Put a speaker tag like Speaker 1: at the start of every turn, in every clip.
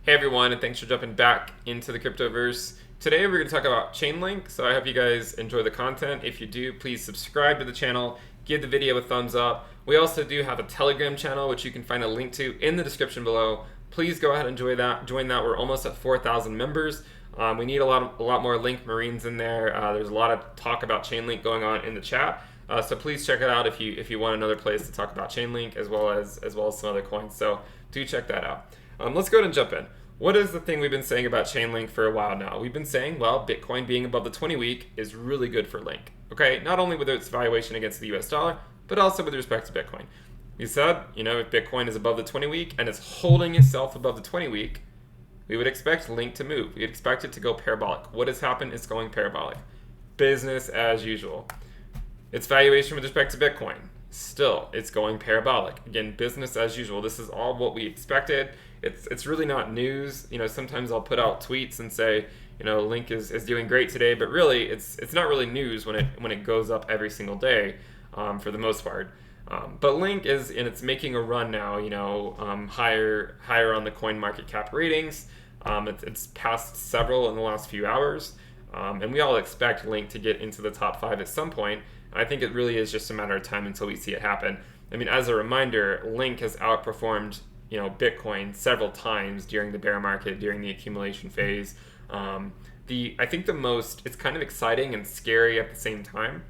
Speaker 1: Hey everyone, and thanks for jumping back into the cryptoverse. Today we're going to talk about Chainlink, so I hope you guys enjoy the content. If you do, please subscribe to the channel, give the video a thumbs up. We also do have a Telegram channel, which you can find a link to in the description below. Please go ahead and join that. We're almost at 4,000 members. We need a lot more Link Marines in there. There's a lot of talk about Chainlink going on in the chat. So please check it out if you want another place to talk about Chainlink as well as some other coins. So do check that out. Let's go ahead and jump in. What is the thing we've been saying about Chainlink for a while now? We've been saying, well, Bitcoin being above the 20-week is really good for Link. Okay, not only with its valuation against the US dollar, but also with respect to Bitcoin. We said, if Bitcoin is above the 20-week and it's holding itself above the 20-week, we would expect Link to move. We'd expect it to go parabolic. What has happened? It's going parabolic. Business as usual. Its valuation with respect to Bitcoin, still, it's going parabolic. Again, business as usual. This is all what we expected. It's really not news. Sometimes I'll put out tweets and say, Link is doing great today, but really it's not really news when it goes up every single day, for the most part. But Link it's making a run now. Higher on the coin market cap ratings. It's passed several in the last few hours, and we all expect Link to get into the top 5 at some point. I think it really is just a matter of time until we see it happen. I mean, as a reminder, Link has outperformed Bitcoin several times during the bear market, during the accumulation phase. I think it's kind of exciting and scary at the same time.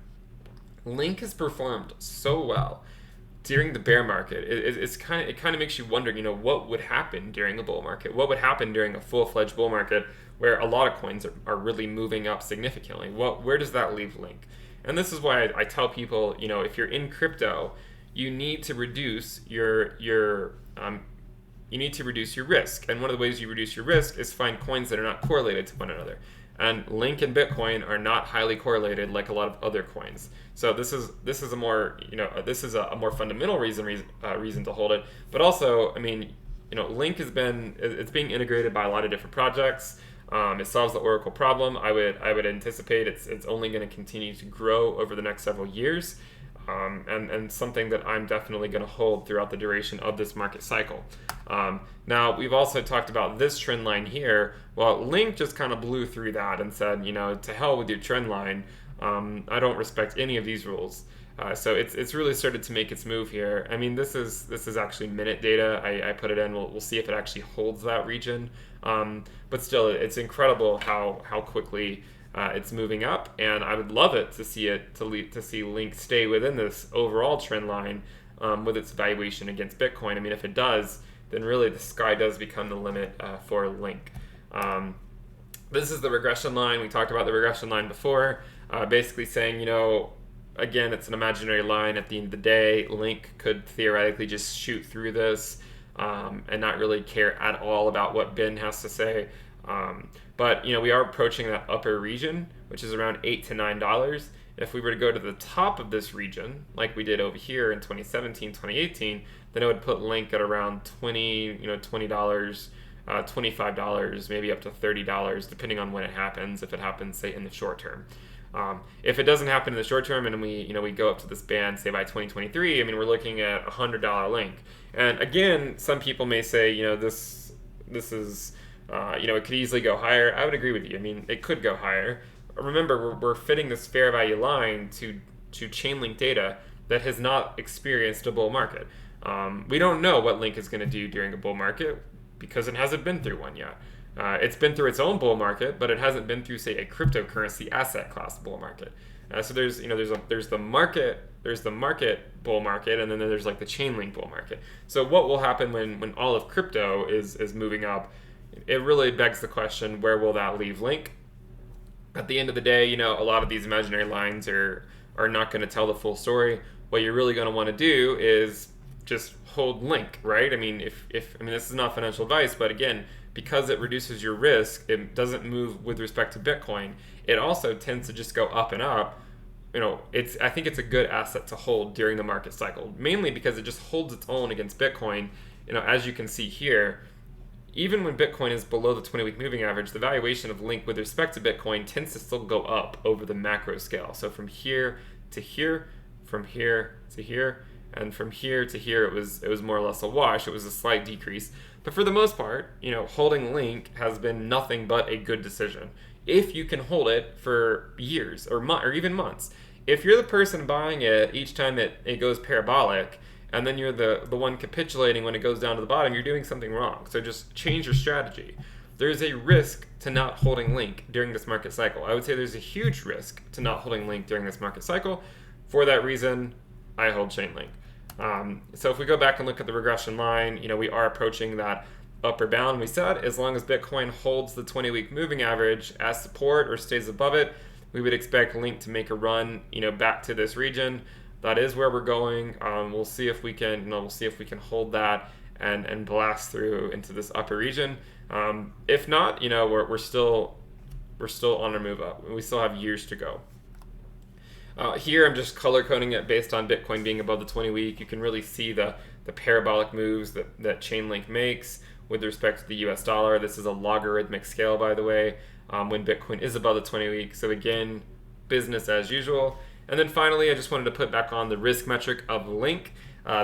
Speaker 1: Link has performed so well during the bear market. It kind of makes you wonder, what would happen during a bull market? What would happen during a full-fledged bull market where a lot of coins are really moving up significantly? Where does that leave Link? And this is why I tell people, if you're in crypto, you need to reduce your risk. And one of the ways you reduce your risk is find coins that are not correlated to one another. And Link and Bitcoin are not highly correlated like a lot of other coins. So this is a more fundamental reason to hold it. But also, Link it's being integrated by a lot of different projects. It solves the Oracle problem. I would anticipate it's only going to continue to grow over the next several years, and something that I'm definitely going to hold throughout the duration of this market cycle. Now, we've also talked about this trend line here. Well, Link just kind of blew through that and said, to hell with your trend line. I don't respect any of these rules. So it's really started to make its move here. I mean, this is actually minute data. I put it in. We'll see if it actually holds that region. But still, it's incredible how quickly it's moving up, and I would love it to see Link stay within this overall trend line with its valuation against Bitcoin. I mean, if it does, then really the sky does become the limit for Link. This is the regression line. We talked about the regression line before, basically saying, again, it's an imaginary line. At the end of the day, Link could theoretically just shoot through this and not really care at all about what Ben has to say. But we are approaching that upper region, which is around $8 to $9. If we were to go to the top of this region, like we did over here in 2017, 2018, then it would put Link at around $20, $25, maybe up to $30, depending on when it happens. If it happens, say, in the short term. If it doesn't happen in the short term and we go up to this band, say by 2023, we're looking at $100 Link. And again, some people may say, this is, it could easily go higher. I would agree with you. It could go higher. Remember, we're fitting this fair value line to Chainlink data that has not experienced a bull market. We don't know what Link is going to do during a bull market because it hasn't been through one yet. It's been through its own bull market, but it hasn't been through, say, a cryptocurrency asset class bull market. So there's the market bull market, and then there's like the Chainlink bull market. So what will happen when all of crypto is moving up? It really begs the question: where will that leave Link? At the end of the day, a lot of these imaginary lines are not going to tell the full story. What you're really going to want to do is just hold Link, right? If this is not financial advice, but again, because it reduces your risk, it doesn't move with respect to Bitcoin. It also tends to just go up and up. I think it's a good asset to hold during the market cycle, mainly because it just holds its own against Bitcoin. As you can see here, even when Bitcoin is below the 20-week moving average, the valuation of Link with respect to Bitcoin tends to still go up over the macro scale. So from here to here, from here to here, and from here to here, it was more or less a wash. It was a slight decrease. But for the most part, holding Link has been nothing but a good decision if you can hold it for years or even months. If you're the person buying it each time it goes parabolic, and then you're the one capitulating when it goes down to the bottom, you're doing something wrong. So just change your strategy. There's a risk to not holding Link during this market cycle. I would say there's a huge risk to not holding Link during this market cycle. For that reason, I hold Chainlink. So if we go back and look at the regression line, we are approaching that upper bound we said. As long as Bitcoin holds the 20-week moving average as support or stays above it, we would expect Link to make a run, back to this region. That is where we're going. We'll see if we can, hold that and blast through into this upper region. If not, we're still on our move up. We still have years to go. Here I'm just color coding it based on Bitcoin being above the 20-week. You can really see the parabolic moves that Chainlink makes with respect to the US dollar. This is a logarithmic scale, by the way, when Bitcoin is above the 20-week. So again, business as usual. And then finally, I just wanted to put back on the risk metric of Link.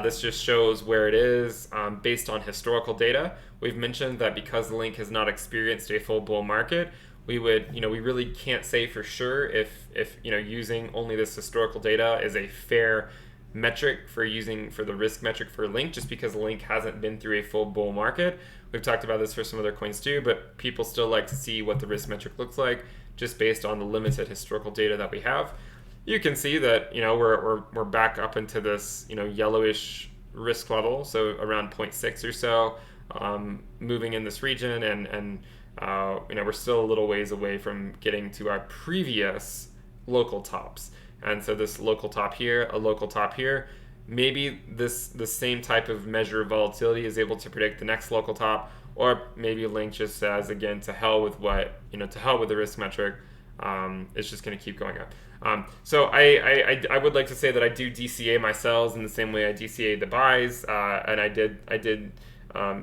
Speaker 1: This just shows where it is based on historical data. We've mentioned that because Link has not experienced a full bull market, we really can't say for sure if using only this historical data is a fair metric for the risk metric for Link, just because Link hasn't been through a full bull market. We've talked about this for some other coins too, but people still like to see what the risk metric looks like just based on the limited historical data that we have. You can see that we're back up into this yellowish risk level, so around 0.6 or so, moving in this region, and we're still a little ways away from getting to our previous local tops. And so this local top here, a local top here, maybe the same type of measure of volatility is able to predict the next local top, or maybe Link just says, again, to hell with the risk metric. It's just going to keep going up. So I would like to say that I do DCA my sells in the same way I DCA the buys, and I did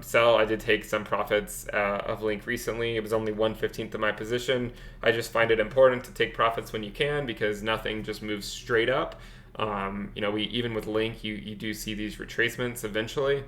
Speaker 1: sell. I did take some profits of Link recently. It was only 1/15 of my position. I just find it important to take profits when you can, because nothing just moves straight up. Even with Link, you do see these retracements eventually.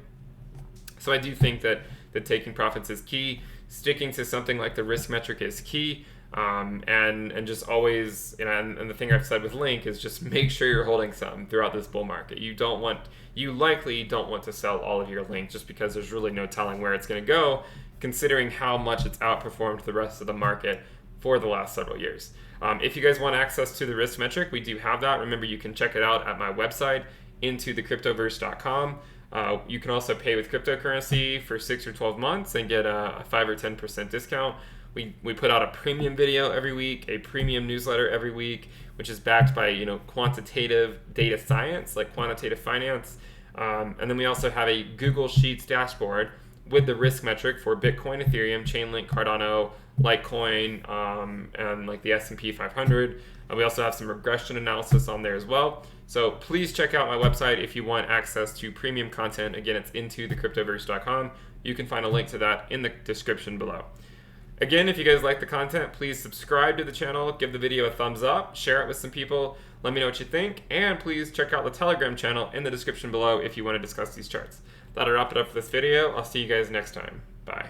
Speaker 1: So I do think that taking profits is key. Sticking to something like the risk metric is key. And just always, and the thing I've said with Link is just make sure you're holding some throughout this bull market. You likely don't want to sell all of your Link, just because there's really no telling where it's going to go, considering how much it's outperformed the rest of the market for the last several years. If you guys want access to the risk metric, we do have that. Remember, you can check it out at my website, intothecryptoverse.com. You can also pay with cryptocurrency for 6 or 12 months and get a 5 or 10% discount. We put out a premium video every week, a premium newsletter every week, which is backed by quantitative data science, like quantitative finance. And then we also have a Google Sheets dashboard with the risk metric for Bitcoin, Ethereum, Chainlink, Cardano, Litecoin, and like the S&P 500. We also have some regression analysis on there as well. So please check out my website if you want access to premium content. Again, it's intothecryptoverse.com. You can find a link to that in the description below. Again, if you guys like the content, please subscribe to the channel, give the video a thumbs up, share it with some people, let me know what you think, and please check out the Telegram channel in the description below if you want to discuss these charts. That'll wrap it up for this video. I'll see you guys next time. Bye.